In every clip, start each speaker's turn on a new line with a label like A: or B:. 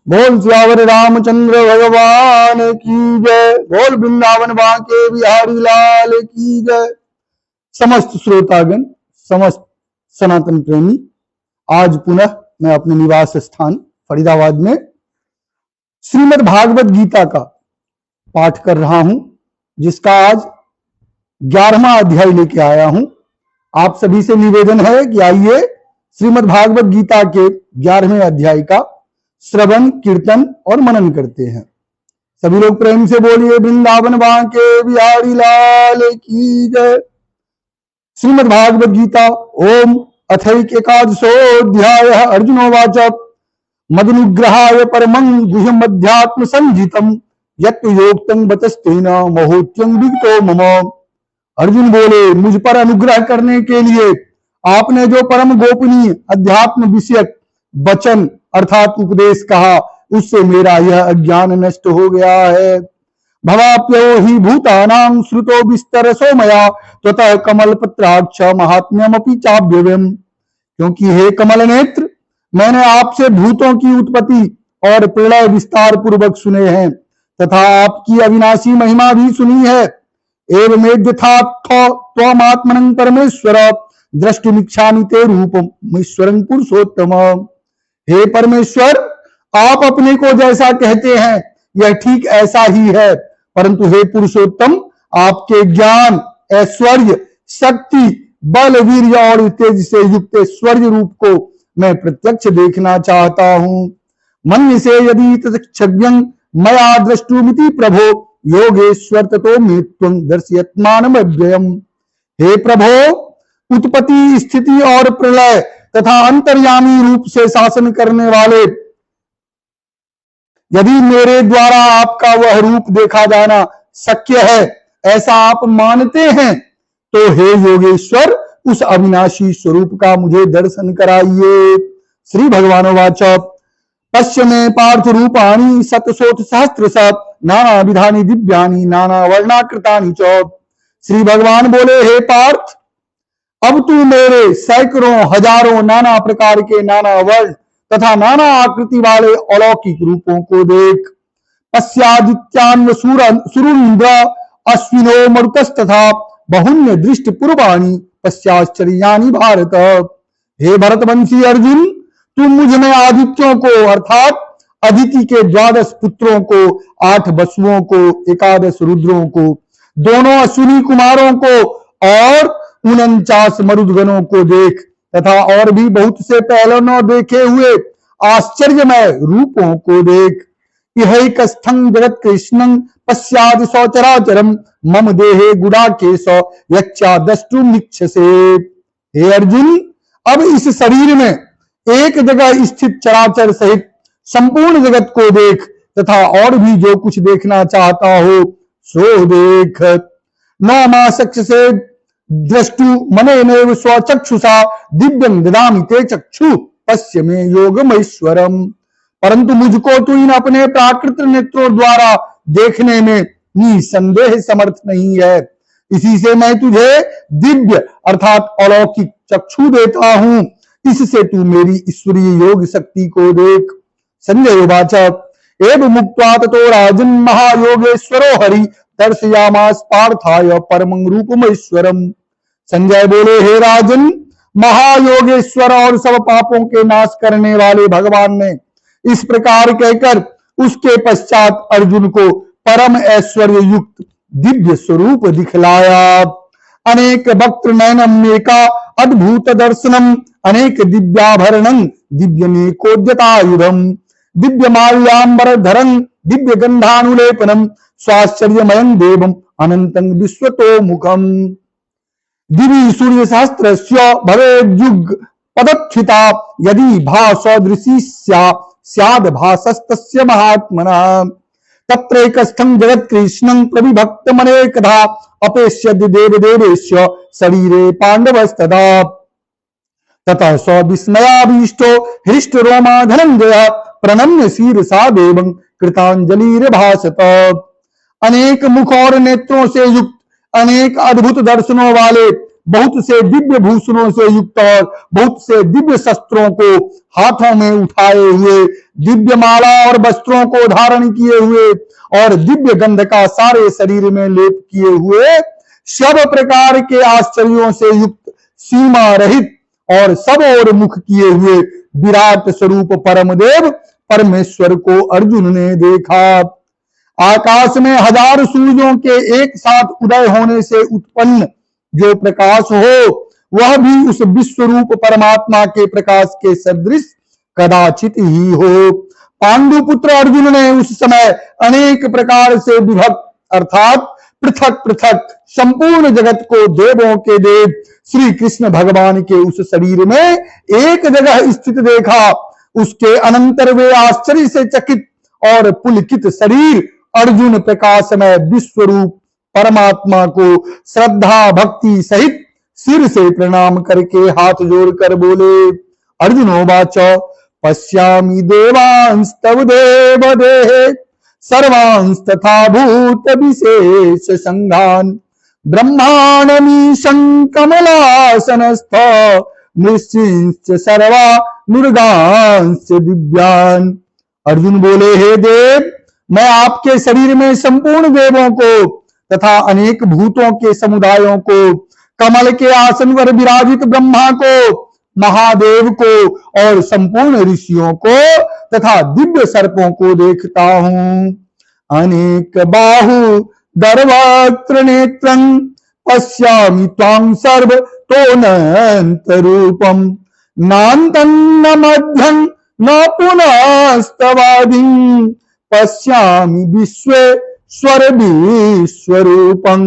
A: बोल सियावर रामचंद्र भगवान की जय। बोल वृंदावन बांके बिहारी लाल की जय। समस्त श्रोतागण, समस्त सनातन प्रेमी, आज पुनः मैं अपने निवास स्थान फरीदाबाद में श्रीमद् भागवत गीता का पाठ कर रहा हूं, जिसका आज 11वां अध्याय लेके आया हूं। आप सभी से निवेदन है कि आइए श्रीमद् भागवत गीता के 11वें अध्याय का श्रवण, कीर्तन और मनन करते हैं। सभी लोग प्रेम से बोलिए वृंदावन बांके बिहारी लाल की जय। श्रीमद् भागवत गीता। ओम अथैक एकादशोऽध्याय। अर्जुनोवाच मदनुग्रहाय परमं गुह्यम् अध्यात्म संजितम् यत् योक्तं वचस्तेन महोत्यं विगतो मम। अर्जुन बोले, मुझ पर अनुग्रह करने के लिए आपने जो परम गोपनीय अध्यात्म विषयक वचन अर्थात उपदेश कहा, उससे मेरा यह अज्ञान नष्ट हो गया है। भवाप्यो हि भूतानां श्रुतो विस्तरसो मया त्वतः कमल पत्राक्ष महात्म्यमपि चाव्ययम्। क्योंकि हे कमल नेत्र, मैंने आपसे भूतों की उत्पत्ति और प्रलय विस्तार पूर्वक सुने हैं तथा आपकी अविनाशी महिमा भी सुनी है। एवमेद्यथात्मात्मनं परमेश्वर द्रष्टुमिच्छामि ते रूपम् ईश्वरं पुरुषोत्तम। हे परमेश्वर, आप अपने को जैसा कहते हैं यह ठीक ऐसा ही है, परंतु हे पुरुषोत्तम, आपके ज्ञान, ऐश्वर्य, शक्ति, बल, वीर्य और तेज से युक्त ऐश्वर्य रूप को मैं प्रत्यक्ष देखना चाहता हूं। मन्यसे यदि तत्क्षज्ञं मया द्रष्टुमिति प्रभो योगेश्वर ततो मे त्वं दर्शयत्मानम् अव्ययम्। हे प्रभो, उत्पत्ति, स्थिति और प्रलय तथा अंतर्यामी रूप से शासन करने वाले, यदि मेरे द्वारा आपका वह रूप देखा जाना शक्य है ऐसा आप मानते हैं, तो हे योगेश्वर, उस अविनाशी स्वरूप का मुझे दर्शन कराइए। श्री भगवान वाच पश्य मे पार्थ रूपाणि शतशोथ सहस्त्रश नाना विधानि दिव्यानि नाना वर्णाकृतानि च। श्री भगवान बोले, हे पार्थ, अब तू मेरे सैकड़ों हजारों नाना प्रकार के नाना वर्ण तथा नाना आकृति वाले अलौकिक रूपों को देख। पश्यादित्यान् सुरुन्द्र अश्विनो मरुतस्तथा बहुन्य दृष्टि पूर्वाणि पश्चाश्चर्याणि भारत। हे भरतवंशी अर्जुन, तुम मुझ में आदित्यों को अर्थात अदिति के 12 पुत्रों को, 8 वसुओं को, 11 रुद्रों को, दोनों अश्विनी कुमारों को और 49 मरुदगणों को देख तथा और भी बहुत से पहले न देखे हुए आश्चर्यमय रूपों को देख। इहैकस्थं जगत कृष्णं पश्यादि सचराचरम मम देहे गुडाकेश यच्चा द्रष्टुमिच्छसे। हे अर्जुन, अब इस शरीर में एक जगह स्थित चराचर सहित संपूर्ण जगत को देख तथा और भी जो कुछ देखना चाहता हो सो देख। न मासक्ष से द्रष्टु मनेनैव स्वचक्षुषा दिव्यं ददामि ते चक्षु पश्य मे योगमैश्वरम्। परंतु मुझको तू इन अपने प्राकृत नेत्रों द्वारा देखने में निसंदेह समर्थ नहीं है, इसी से मैं तुझे दिव्य अर्थात अलौकिक चक्षु देता हूं। इससे तू मेरी ईश्वरीय योग शक्ति को देख। संजय उवाच एवं मुक्त्वा ततो राजन् महायोगेश्वरो हरि दर्शयामास पार्थाय परमं रूपमैश्वरम्। संजय बोले, हे राजन, महायोगेश्वर और सब पापों के नाश करने वाले भगवान ने इस प्रकार कहकर उसके पश्चात अर्जुन को परम ऐश्वर्य युक्त दिव्य स्वरूप दिखलाया। अनेक वक्त्र नयनमेका अद्भुत दर्शनम अनेक दिव्याभरणं दिव्यमेकोद्यतायुधम दिव्य माल्याम्बर धरं दिव्य गंधानुलेपनम स्वाश्चर्यमयं देवम अनंतं विश्वतो मुखम। दिवि सूर्य सहस्त्रस्य भवेद्युग पदच्छिता यदि भासदृशी स्याद भासस्तस्य महात्मना। तत्रैकस्थं जगत् कृष्णं प्रविभक्तमनेकधा अपेष्यद् देवदेवेश्य शरीरे पाण्डवस्तदा। ततः स विस्मयाभीष्टो हृष्टरोमा धनञ्जयः प्रणम्य शीर्षा देवं कृतांजलिर्भाषत। अनेक मुख और नेत्रों से युक्त, अनेक अद्भुत दर्शनों वाले, बहुत से दिव्य भूषणों से युक्त और बहुत से दिव्य शस्त्रों को हाथों में उठाए हुए दिव्य माला और वस्त्रों को धारण किए हुए और दिव्य गंध का सारे शरीर में लेप किए हुए, सब प्रकार के आश्चर्यों से युक्त, सीमा रहित और सब ओर मुख किए हुए विराट स्वरूप परमदेव परमेश्वर को अर्जुन ने देखा। आकाश में हजार सूर्यों के एक साथ उदय होने से उत्पन्न जो प्रकाश हो, वह भी उस विश्वरूप परमात्मा के प्रकाश के सदृश कदाचित ही हो। पांडुपुत्र अर्जुन ने उस समय अनेक प्रकार से विभक्त अर्थात पृथक पृथक संपूर्ण जगत को देवों के देव श्री कृष्ण भगवान के उस शरीर में एक जगह स्थित देखा। उसके अनंतर वे आश्चर्य से चकित और पुलकित शरीर अर्जुन प्रकाशमय विश्वरूप परमात्मा को श्रद्धा भक्ति सहित सिर से प्रणाम करके हाथ जोड़कर बोले। अर्जुनोवाच पश्यामि देवांस्तव देवदेहे सर्वांस तथा भूत विशेष संघान ब्रह्मांडमीशं कमलासनस्थ निश्चिंच सर्वा नुर्गांश्च दिव्यान। अर्जुन बोले, हे देव, मैं आपके शरीर में संपूर्ण देवों को तथा अनेक भूतों के समुदायों को, कमल के आसन पर विराजित ब्रह्मा को, महादेव को और संपूर्ण ऋषियों को तथा दिव्य सर्पों को देखता हूं। अनेक बाहु दर्वत्र नेत्रं पश्यामि त्वां सर्व तोऽनंत रूपम नान्तं न मध्यं न पुनस्तवादिं पश्यामि विश्वेश्वर विश्वरूपं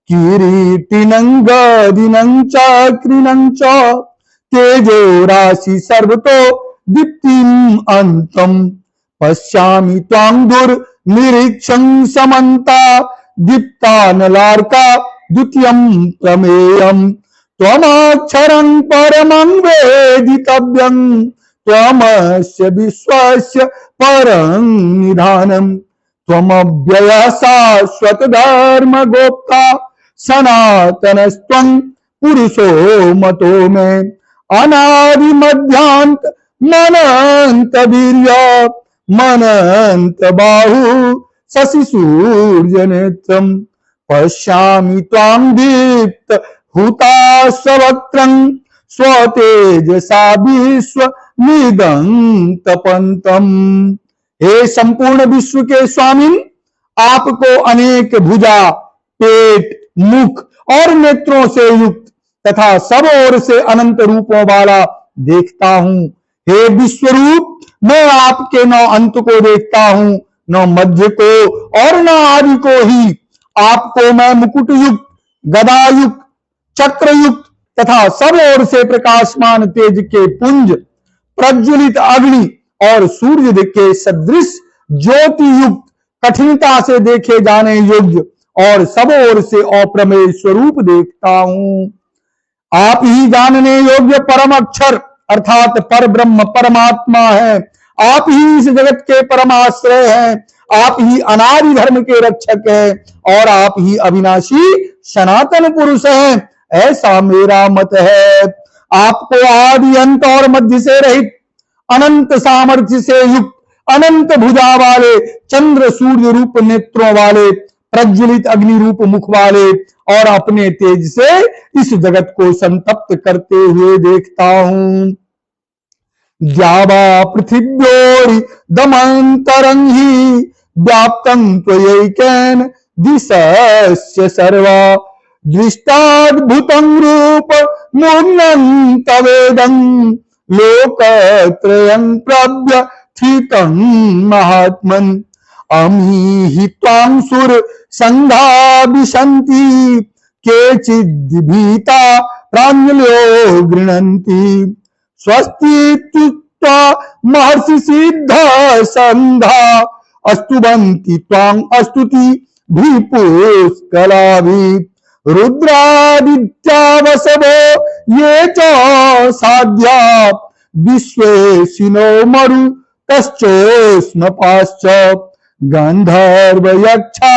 A: किरीटिनं गदिनं चक्रिणं च तेजो राशि सर्वतो दीप्तिम् अंतम् पश्यामि त्वां दुर्निरीक्षं समन्ता दीप्तानलार्का द्वितीयं प्रमेयम् त्वमक्षरं परमं वेदितव्यं त्वमस्य विश्वस्य परं निधानम् त्वमव्ययः शाश्वत धर्म गोप्ता सनातनस्त्वं पुरुषो मतो मे अनादि मध्यांत मनंत वीर्य मनंत बाहु शशि सूर्य नेत्रम पश्यामि त्वां दीप्त हुताश्वक्त्रं स्वतेजसा विश्व निदंतपंतम। हे संपूर्ण विश्व के स्वामी, आपको अनेक भुजा, पेट, मुख और नेत्रों से युक्त तथा सब ओर से अनंत रूपों वाला देखता हूं। हे विश्वरूप, मैं आपके न अंत को देखता हूं, न मध्य को और न आदि को ही। आपको मैं मुकुट युक्त, गदा युक्त, चक्र युक्त तथा सब ओर से प्रकाशमान तेज के पुंज, प्रज्वलित अग्नि और सूर्य के सदृश ज्योति युक्त, कठिनता से देखे जाने योग्य और सब ओर से अप्रमेय स्वरूप देखता हूं। आप ही जानने योग्य परम अक्षर अर्थात पर ब्रह्म परमात्मा है। आप ही इस जगत के परमाश्रय हैं। आप ही अनादि धर्म के रक्षक हैं और आप ही अविनाशी सनातन पुरुष हैं, ऐसा मेरा मत है। आपको आदि अंत और मध्य से रहित, अनंत सामर्थ्य से युक्त, अनंत भुजा वाले, चंद्र सूर्य रूप नेत्रों वाले, प्रज्वलित अग्नि रूप मुख वाले और अपने तेज से इस जगत को संतप्त करते हुए देखता हूं। द्यावा पृथिव्योरि दमंतरं हि व्याप्तं त्वयैकेन दिशस्य सर्वा दृष्टाद्भुतं रूप मुन्नं तवेदं लोकत्रयं प्रव्यथितं महात्मन् अमीहि त्वां सुर संघा विशन्ति केचिद्भीता प्राञ्जलो गृह्णन्ति स्वस्तीत्युक्त्वा महर्षि सिद्ध संघा अस्तुवन्ति त्वां अस्तुति पुष्कलाभिः रुद्रादित्या वसवो ये च साध्या विश्वेशिनो मरुतश्चोष्मपाश्च गंधर्व यक्षा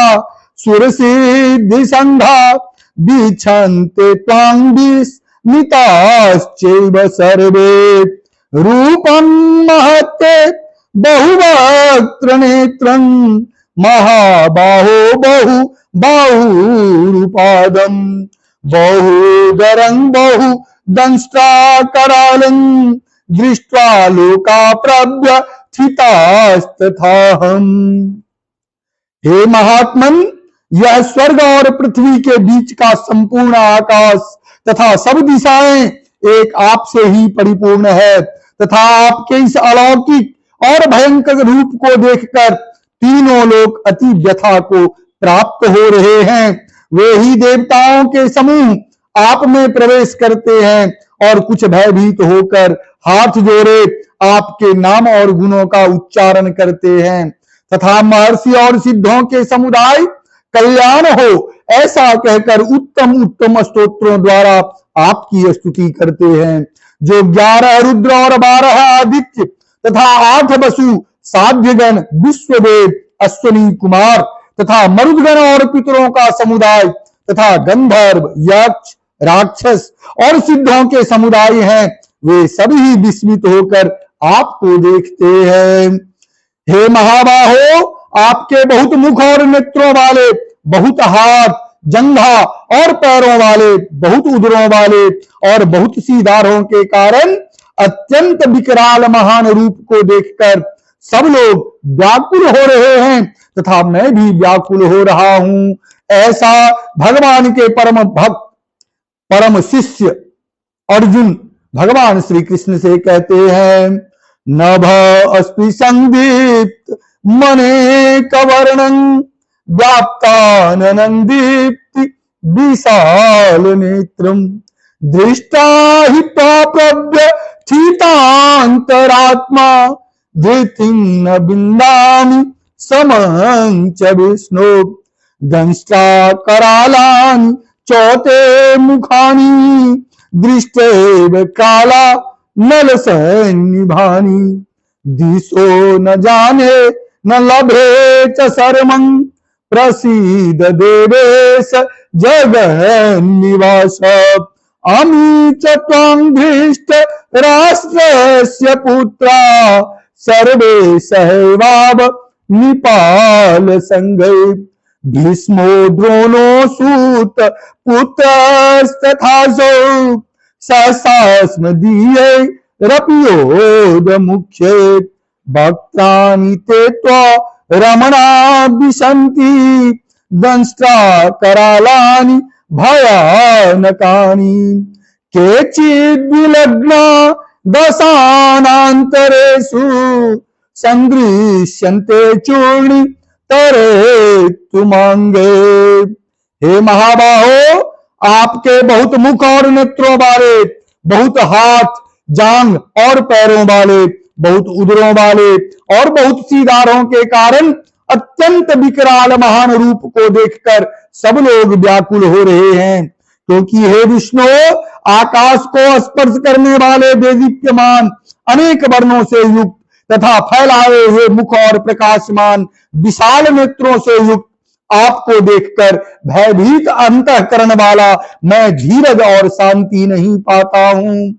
A: सुरसिद्धि संघा बिछन्ते त्वां विस्मिताश्चैव सर्वे रूपं महत्ते बहुवक्त्र नेत्रं महाबाहो बहु बाहुरुपादं बहुदरं बहु दंष्ट्राकरालं दृष्ट्वा लोका प्रव्यथितास्तथाहम्। हे महात्मन, यह स्वर्ग और पृथ्वी के बीच का संपूर्ण आकाश तथा सब दिशाएं एक आपसे ही परिपूर्ण है तथा आपके इस अलौकिक और भयंकर रूप को देखकर तीनों लोग अति व्यथा को प्राप्त हो रहे हैं। वे ही देवताओं के समूह आप में प्रवेश करते हैं और कुछ भयभीत होकर हाथ जोड़े आपके नाम और गुणों का उच्चारण करते हैं तथा महर्षि और सिद्धों के समुदाय कल्याण हो ऐसा कहकर उत्तम उत्तम स्तोत्रों द्वारा आपकी स्तुति करते हैं। जो 11 रुद्र और 12 आदित्य तथा 8 वसु साध्यगण विश्वदेव अश्वनी कुमार तथा मरुदगण और पितरों का समुदाय तथा गंधर्व यक्ष राक्षस और सिद्धों के समुदाय हैं, वे सभी विस्मित होकर आपको देखते हैं। हे महाबाहो, आपके बहुत मुख और नेत्रों वाले, बहुत हाथ जंघा और पैरों वाले, बहुत उदरों वाले और बहुत सी दाढ़ों के कारण अत्यंत विकराल महान रूप को देखकर सब लोग व्याकुल हो रहे हैं तथा मैं भी व्याकुल हो रहा हूं। ऐसा भगवान के परम भक्त परम शिष्य अर्जुन भगवान श्री कृष्ण से कहते हैं। नभ अस्पि संदीप्त मने कवर्णं व्याप्ताननं दीप्ति विशाल नेत्रं दृष्टा हि प्रव्यथितान्तरात्मा धृतिं न बिन्दामि समं च विष्णो दंष्ट्रा करालानि चौते मुखानि दृष्टेव काला नलसन्निभानि दिशो न जाने न लभे च शर्मं प्रसीद देवेश जगन्निवास अमी च त्वं धृष्ट राष्ट्रस्य पुत्रा सर्वे सहैवाव निपाल संगै भीष्मो द्रोणो सूत पुत्रस्तथासौ ससास्मदीये रपियोद मुख्ये भक्तानि ते रमणा विशन्ति दंष्ट्रा करालानि भयानकानि केचिद्विलग्ना दशानान्तरेषु संदृश्यन्ते चूर्णि तरे तुमांगे। हे महाबाहो, आपके बहुत मुख और नेत्रों वाले, बहुत हाथ जांघ और पैरों वाले, बहुत उदरों वाले और बहुत सी दाढ़ों के कारण अत्यंत विकराल महान रूप को देखकर सब लोग व्याकुल हो रहे हैं। क्योंकि हे विष्णु, आकाश को स्पर्श करने वाले देदीप्यमान अनेक वर्णों से युक्त तथा फैलाए हुए मुख और प्रकाशमान विशाल नेत्रों से युक्त आपको देखकर भयभीत अंतःकरण वाला मैं धीरज और शांति नहीं पाता हूं।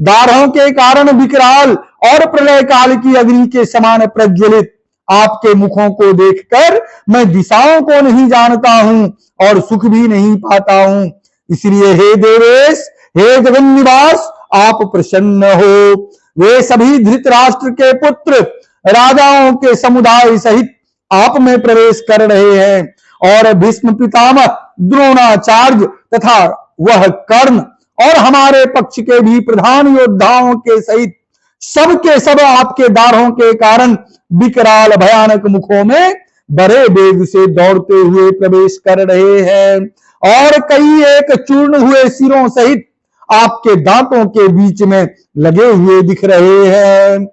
A: दाढ़ों के कारण विकराल और प्रलय काल की अग्नि के समान प्रज्वलित आपके मुखों को देखकर मैं दिशाओं को नहीं जानता हूं और सुख भी नहीं पाता हूं। इसलिए हे देवेश, हे जगन्निवास, आप प्रसन्न हो। वे सभी धृतराष्ट्र के पुत्र राजाओं के समुदाय सहित आप में प्रवेश कर रहे हैं और भीष्म पितामह, द्रोणाचार्य तथा वह कर्ण और हमारे पक्ष के भी प्रधान योद्धाओं के सहित सब के सब आपके दाढ़ों के कारण विकराल भयानक मुखों में बड़े वेग से दौड़ते हुए प्रवेश कर रहे हैं और कई एक चूर्ण हुए सिरों सहित आपके दांतों के बीच में लगे हुए दिख रहे हैं।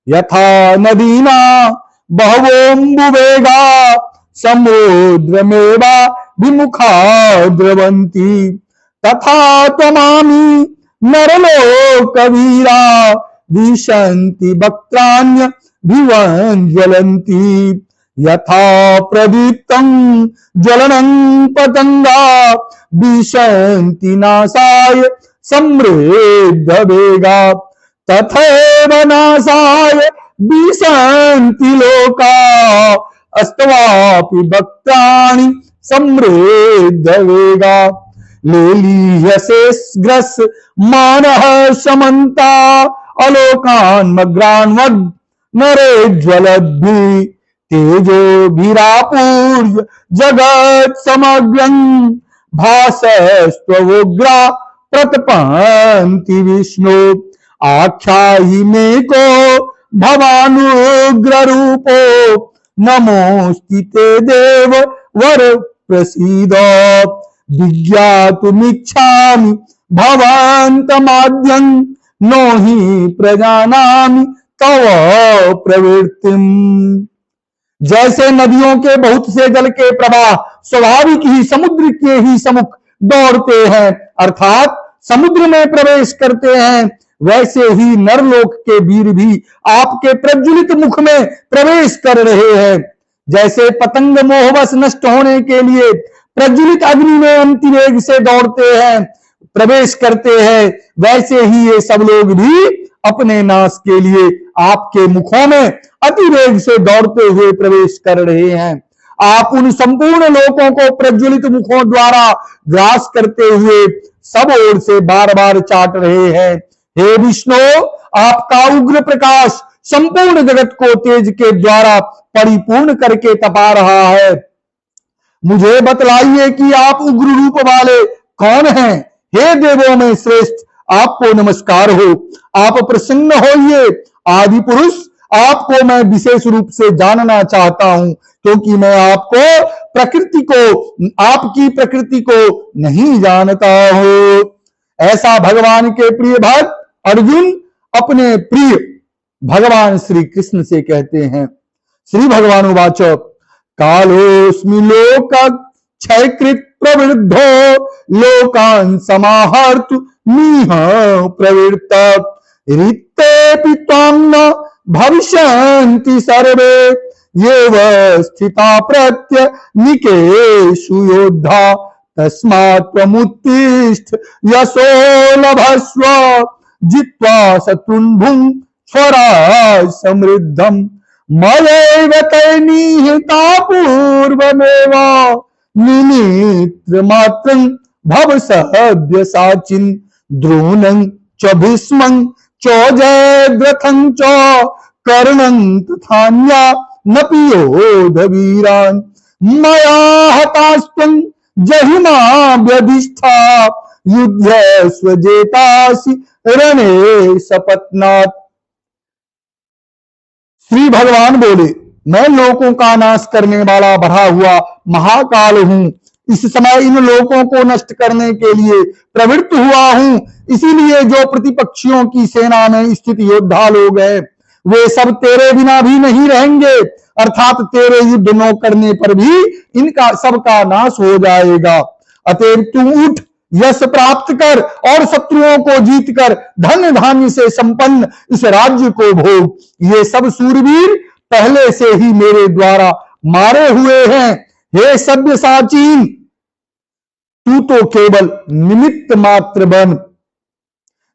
A: यथा नदीना बहवोम्बुवेगा समुद्रमेवा विमुखा द्रवन्ति तथा त्वमामि नरलोकवीरा विशन्ति वक्त्राण्य भिवञ्ज्वलन्ति यथा प्रदीप्तं ज्वलनं पतंगा विशन्ति नाशाय समृद्ध वेगा तथैव नाशाय विशन्ति लोका अस्तवापि भक्तानि समृद्ध वेगा लेलीयसे ग्रस मानः समन्ता अलोकान्मग्रान्वद् नरेज्वलद्भि तेजोभिरापूर्य जगत् समग्रम् भासस्त्वोग्रा प्रतपन्ति विष्णु आख्याहि मे को भवानुग्र रूपो नमोऽस्ति ते देव वर प्रसीद विज्ञातुमिच्छामि भवन्तमाद्यं नो हि प्रजानामि तव प्रवृत्तिम्। जैसे नदियों के बहुत से जल के प्रवाह स्वाभाविक ही समुद्र के ही सम्मुख दौड़ते हैं अर्थात समुद्र में प्रवेश करते हैं, वैसे ही नरलोक के वीर भी आपके प्रज्वलित मुख में प्रवेश कर रहे हैं। जैसे पतंग मोहवश नष्ट होने के लिए प्रज्वलित अग्नि में अतिवेग से दौड़ते हैं प्रवेश करते हैं, वैसे ही ये सब लोग भी अपने नाश के लिए आपके मुखों में अतिवेग से दौड़ते हुए प्रवेश कर रहे हैं। आप उन संपूर्ण लोकों को प्रज्वलित मुखों द्वारा ग्रास करते हुए सब ओर से बार बार चाट रहे हैं। हे विष्णु, आपका उग्र प्रकाश संपूर्ण जगत को तेज के द्वारा परिपूर्ण करके तपा रहा है। मुझे बतलाइए कि आप उग्र रूप वाले कौन हैं? हे देवों में श्रेष्ठ, आपको नमस्कार हो। आप प्रसन्न होइए। आदि पुरुष, आपको मैं विशेष रूप से जानना चाहता हूं, क्योंकि मैं आपकी प्रकृति को नहीं जानता हूं। ऐसा भगवान के प्रिय भक्त अर्जुन अपने प्रिय भगवान श्री कृष्ण से कहते हैं। श्री भगवान उवाच कालोस्मि लोक क्षयकृत प्रवृद्धो लोकान् समाहर्तु मीह प्रवृत्त ऋतेऽपि त्वां न भविष्यन्ति सर्वे येव स्थिता प्रत्यनीकेषु योद्धा तस्मात् त्वमुत्तिष्ठ यशो लभस्व जित्वा शत्रुन् भुङ् स्वराज्यं समृद्धम् मयैव तैर्निहता पूर्वमेव निमित्रमात्रं भव सव्यसाचिन् द्रोणं च भीष्मं च जयद्रथं च कर्णं तथान्या नपि योधवीरान् मया हतास्त्वं जहिमा व्यधिष्ठा युध्यस्व जेतासि रणे सपत्नात्। श्री भगवान बोले, मैं लोकों का नाश करने वाला भरा हुआ महाकाल हूं। इस समय इन लोकों को नष्ट करने के लिए प्रवृत्त हुआ हूं। इसीलिए जो प्रतिपक्षियों की सेना में स्थित योद्धा लोग हैं, वे सब तेरे बिना भी नहीं रहेंगे, अर्थात तेरे युद्ध न करने पर भी इनका सबका नाश हो जाएगा। अतएव तू उठ, यश प्राप्त कर और शत्रुओं को जीत कर धन धान्य से संपन्न इस राज्य को भोग। ये सब सूरवीर पहले से ही मेरे द्वारा मारे हुए हैं। हे सव्यसाचीन, तू तो केवल निमित्त मात्र बन।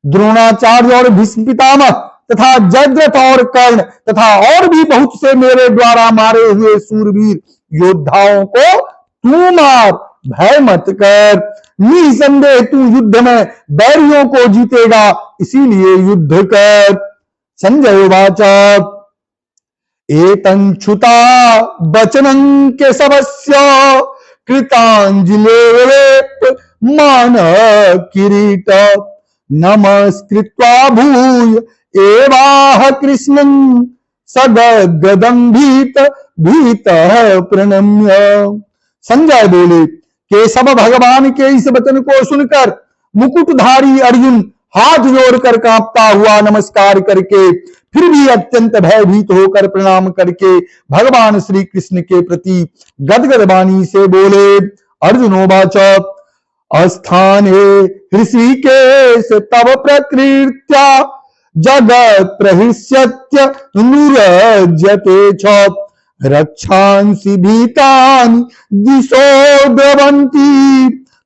A: द्रोणाचार्य और भीष्म पितामह तथा जयद्रथ और कर्ण तथा और भी बहुत से मेरे द्वारा मारे हुए सूरवीर योद्धाओं को तू मार, भय मत कर। निसंदेह तू युद्ध में बैरियों को जीतेगा, इसीलिए युद्ध कर। संजय वाचा एतं छुता वचनं केशवस्य कृतांजलिरेप मान किरीट नमस्कृत्वा भूय एवाह कृष्णं सगद्गदं भीतः प्रणम्य। संजय बोले, केशव भगवान के इस वचन को सुनकर मुकुटधारी अर्जुन हाथ जोड़कर कांपता हुआ नमस्कार करके फिर भी अत्यंत भयभीत होकर प्रणाम करके भगवान श्री कृष्ण के प्रति गदगद वाणी से बोले। अर्जुनोवाच अस्थाने ऋषिकेश तव प्रकृत्या जगत् प्रहृष्यत्य नुरज्यते च रक्षांसि भीतानि दिशो द्रवन्ति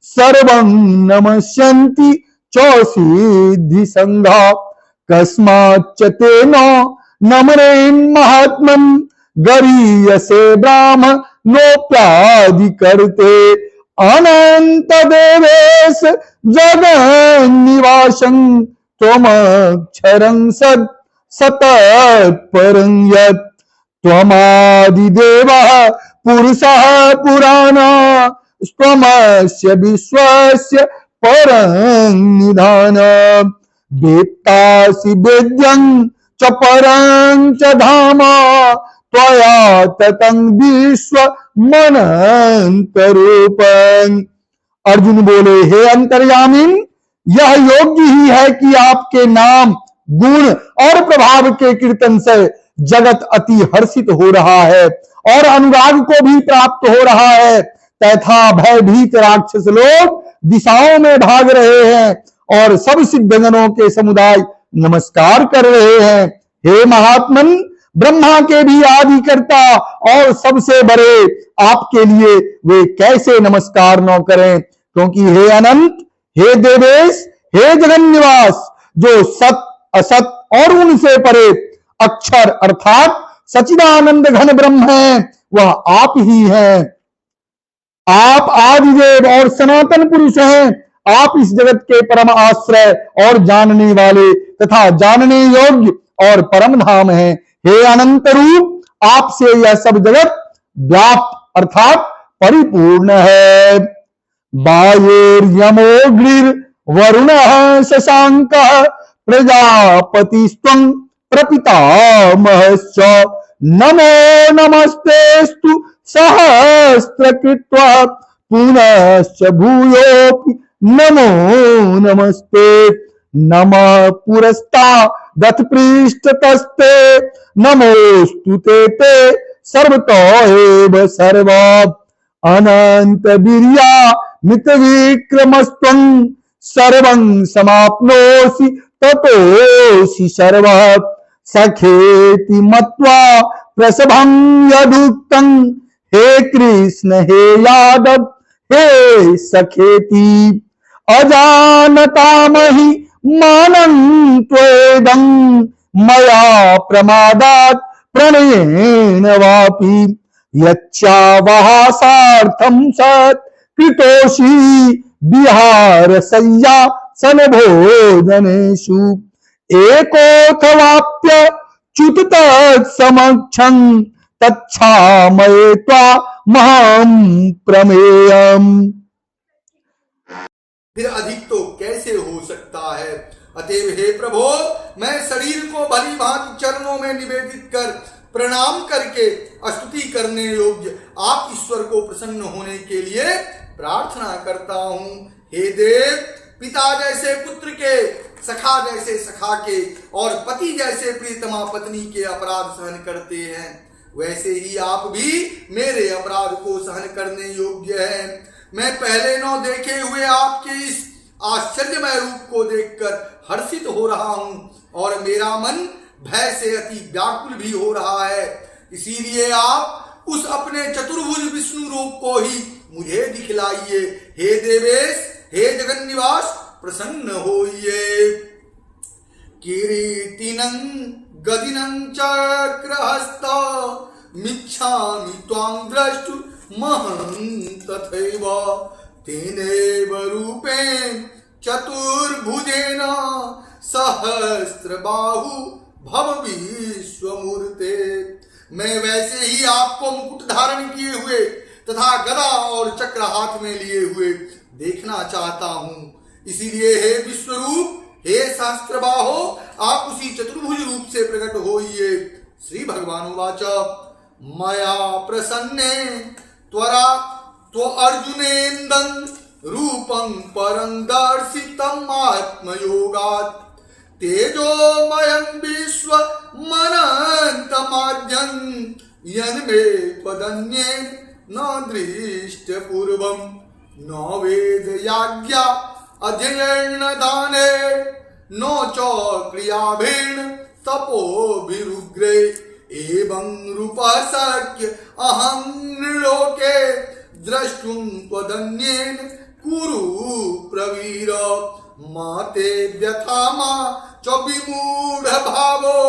A: सर्वं नमस्यन्ति च सिद्धि संघा कस्माच्च तेन नमरेन् महात्मन् गरीयसे ब्राह्मणोऽप्यादि करते अनंत देवेश जगन्निवासं त्वमक्षरं सत् सतत्परं यत् त्वमादिदेवः पुरुषः पुराणः त्वमस्य विश्वस्य परं निधानम् वेत्तासि वेद्यं च परं च धाम त्वया ततं विश्वमनन्तरूपम्। अर्जुन बोले, हे अंतर्यामिन, यह योग्य ही है कि आपके नाम, गुण और प्रभाव के कीर्तन से जगत अति हर्षित हो रहा है और अनुराग को भी प्राप्त हो रहा है तथा भयभीत राक्षस लोग दिशाओं में भाग रहे हैं और सब सिद्धजनों के समुदाय नमस्कार कर रहे हैं। हे महात्मन, ब्रह्मा के भी आदि करता और सबसे बड़े आपके लिए वे कैसे नमस्कार न करें, क्योंकि हे अनंत, हे देवेश, हे जगन्निवास, जो सत असत और उनसे परे अक्षर अर्थात सच्चिदानंद घन ब्रह्म है, वह आप ही हैं। आप आदिदेव और सनातन पुरुष हैं। आप इस जगत के परम आश्रय और जानने वाले तथा जानने योग्य और परम धाम हैं। हे अनंत रूप, आपसे यह सब जगत व्याप्त अर्थात परिपूर्ण है। वायुर्यमोऽग्निर्वरुणः शशाङ्कः प्रजापतिस्त्वं प्रपितामहश्च नमो नमस्तेस्तु सहस्रकृत्वा पुनश्च भूयोऽपि नमो नमस्ते। नमः पुरस्तादथ पृष्ठतस्ते नमोस्तु ते सर्वतो एव सर्व। अनंत वीर्या मित विक्रमस्त्वं सर्वं समाप्नोषि ततोषि सर्वः। सखेति मत्वा प्रसभं यदुक्तं हे कृष्ण हे यादव हे सखेति। अजानतामहि मानं त्वेदं मया प्रमादात् प्रणयेन वापि यच्चावहासार्थं सत् कृतोषि विहारशय्या सनभोजनेषु एकोऽथवाप्य च्युत तत्समक्षं तच्छामये त्वामहं प्रमेयम्।
B: फिर अधिक तो कैसे हो सकता है। अतएव हे प्रभो, मैं शरीर को भली भांति चरणों में निवेदित कर प्रणाम करके स्तुति करने योग्य आप ईश्वर को प्रसन्न होने के लिए प्रार्थना करता हूँ। हे देव, पिता जैसे पुत्र के, सखा जैसे सखा के और पति जैसे प्रियतमा पत्नी के अपराध सहन करते हैं, वैसे ही आप भी मेरे अपराध को सहन करने योग्य हैं। मैं पहले न देखे हुए आपके इस आश्चर्यमय रूप को देखकर हर्षित हो रहा हूँ और मेरा मन भय से अति व्याकुल भी हो रहा है। इसीलिए आप उस अपने चतुर्भुज विष्णु रूप को ही मुझे दिखलाइए। हे देवेश, हे जगन्निवास, प्रसन्न होइए। किरीटिनं गदिनं चक्रहस्त मिच्छामि त्वां द्रष्टुमहं तथैव। तेनैव रूपेण चतुर्भुजेन सहस्रबाहु भव विश्वमूर्ते। मैं वैसे ही आपको मुकुट धारण किए हुए तथा गदा और चक्र हाथ में लिए हुए देखना चाहता हूँ। इसीलिए हे विश्वरूप, हे सहस्त्रबाहो, आप उसी चतुर्भुज रूप से प्रकट होइए। श्री भगवान उवाच मया प्रसन्ने त्वरा तो अर्जुनेन्दं रूपं परं दर्शितम् आत्मयोगात् तेजोमयं विश्वमनन्तमाद्यं यन्मे त्वदन्येन न दृष्टपूर्वं न वेदयाज्ञा अध्ययन दाने नो च क्रियाभिर्न तपोभिरुग्रे एवं रूपः शक्य अहं नृलोके द्रष्टुं त्वदन्येन कुरु प्रवीर। मा ते व्यथा मा च विमूढ भावो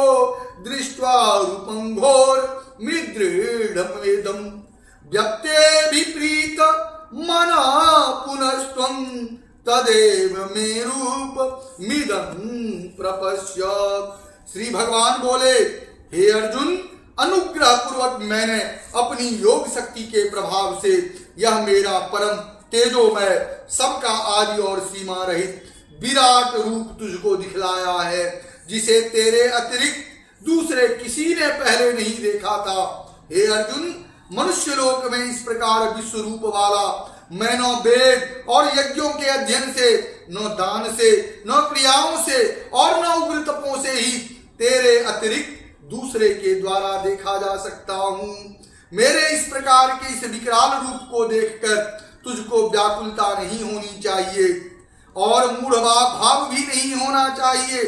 B: दृष्ट्वा रूपं घोर मिदृढमेदं व्यक्ते विप्रीत मना पुनस्त्वं तदेव मे रूप मिदं प्रपश्य। श्री भगवान बोले, हे अर्जुन, अनुग्रह पूर्वक मैंने अपनी योग शक्ति के प्रभाव से यह मेरा परम तेजोमय, सबका आदि और सीमा रहित विराट रूप तुझको दिखलाया है, जिसे तेरे अतिरिक्त दूसरे किसी ने पहले नहीं देखा था। हे अर्जुन, मनुष्य लोक में इस प्रकार विश्व रूप वाला मैं न वेद और यज्ञों के अध्ययन से, न दान से, न क्रियाओं से और न उग्र तपों से ही तेरे अतिरिक्त दूसरे के द्वारा देखा जा सकता हूँ। मेरे इस प्रकार के इस विकराल रूप को देखकर तुझको व्याकुलता नहीं होनी चाहिए और मूढ़भाव भी नहीं होना चाहिए।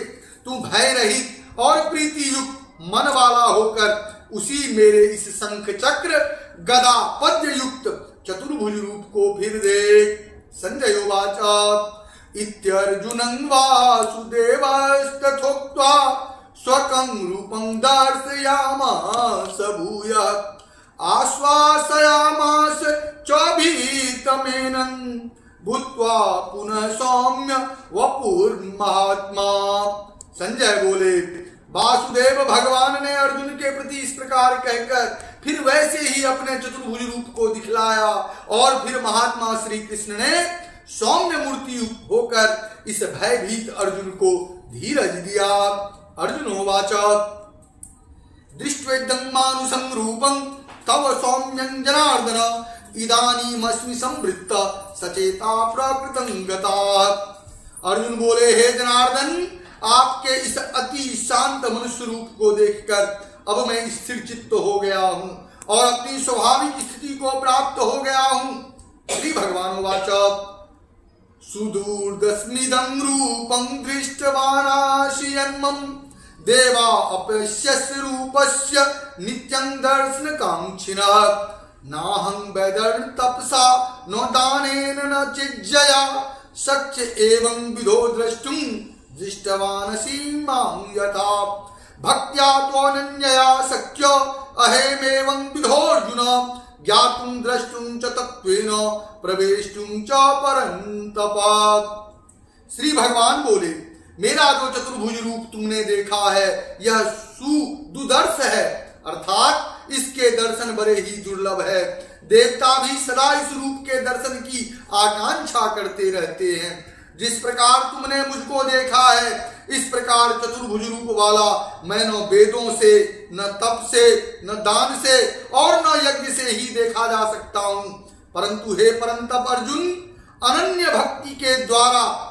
B: तू भय रहित और प्रीति युक्त मन वाला होकर उसी मेरे इस शंख चक्र गदा पद्य युक्त चतुर्भुज रूप को फिर देख। संजय उवाच इत्यर्जुनं वासुदेवस्तथोक्त्वा स्वकं रूपं दर्शयामास भूयः आश्वासयामास चोभीतमेनं भूत्वा पुनः सौम्य वपुर्महात्मा। संजय बोले, वासुदेव भगवान ने अर्जुन के प्रति इस प्रकार कहकर फिर वैसे ही अपने चतुर्भुज रूप को दिखलाया और फिर महात्मा श्री कृष्ण ने सौम्य मूर्ति होकर इस भयभीत अर्जुन को धीरज दिया। अर्जुन उवाच दृष्ट्वेदं मानुषं रूपं तव सौम्यं जनार्दन इदानीमस्मि संवृत्त सचेता प्रकृतं गतः। अर्जुन बोले, हे जनार्दन, आपके इस अति शांत मनुष्य रूप को देखकर अब मैं स्थिर चित्त हो गया हूँ और अपनी स्वाभाविक स्थिति को प्राप्त हो गया हूँ। श्री भगवान वाच सुदूरदस्मिदं रूपं दृष्टवानासि यन्मम देवा अपश्यस्य रूपस्य नित्यं दर्शन कांक्षिणः नाहं वैदर् तपसा न दानेन न चिज्जया शक्य एवं विधो द्रष्टुं दृष्टवानसि मां यथा भक्त्या त्वनन्यया शक्य अहेमेवं विधोऽर्जुन ज्ञातुं द्रष्टुं च तत्त्वेन प्रवेष्टुं च परन्तप। श्री भगवान बोले, मेरा जो चतुर्भुज रूप तुमने देखा है यह सुदुदर्श है, अर्थात इसके दर्शन बड़े ही दुर्लभ है। देवता भी सदा इस रूप के दर्शन की आकांक्षा करते रहते हैं। जिस प्रकार तुमने मुझको देखा है इस प्रकार चतुर्भुज रूप वाला मैं न वेदों से, न तप से, न दान से और न यज्ञ से ही देखा जा सकता हूँ। परंतु हे परंतप अर्जुन, अनन्य भक्ति के द्वारा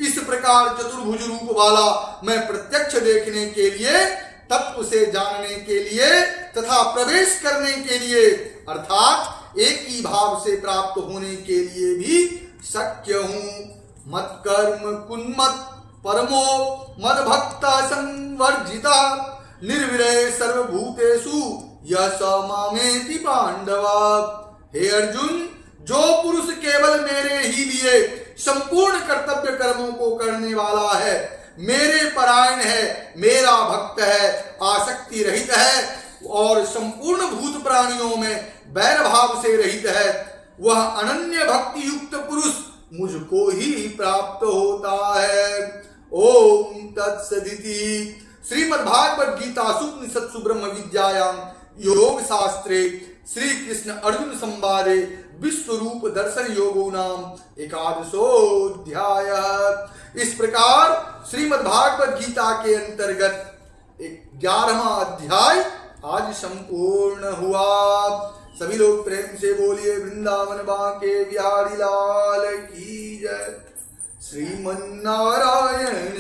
B: इस प्रकार चतुर्भुज रूप वाला मैं प्रत्यक्ष देखने के लिए, तत्व से जानने के लिए तथा प्रवेश करने के लिए अर्थात एक ही भाव से प्राप्त होने के लिए भी शक्य हूँ। मत कर्म कुन्मत परमो मद भक्त संवर्जिता निर्विरय सर्वभूतेषु यः स मामेति पांडवा। हे अर्जुन, जो पुरुष केवल मेरे ही लिए संपूर्ण कर्तव्य कर्मों को करने वाला है, मेरे परायण है, मेरा भक्त है, आसक्ति रहित है और संपूर्ण भूत प्राणियों में बैर भाव से रहित है, वह अनन्य भक्ति युक्त पुरुष मुझको ही प्राप्त होता है। ओम तत्सदिति। श्रीमद्भागवत गीता उपनिषत्सु ब्रह्म विद्यायां योग शास्त्रे श्री कृष्ण अर्जुन संवादे विश्व रूप दर्शन योगो नाम एकादशोऽध्याय। इस प्रकार श्रीमद्भागवत गीता के अंतर्गत 11वां अध्याय आज संपूर्ण हुआ। सभी लोग प्रेम से बोलिए वृंदावन बांके बिहारी लाल की जय। श्रीमन्नारायण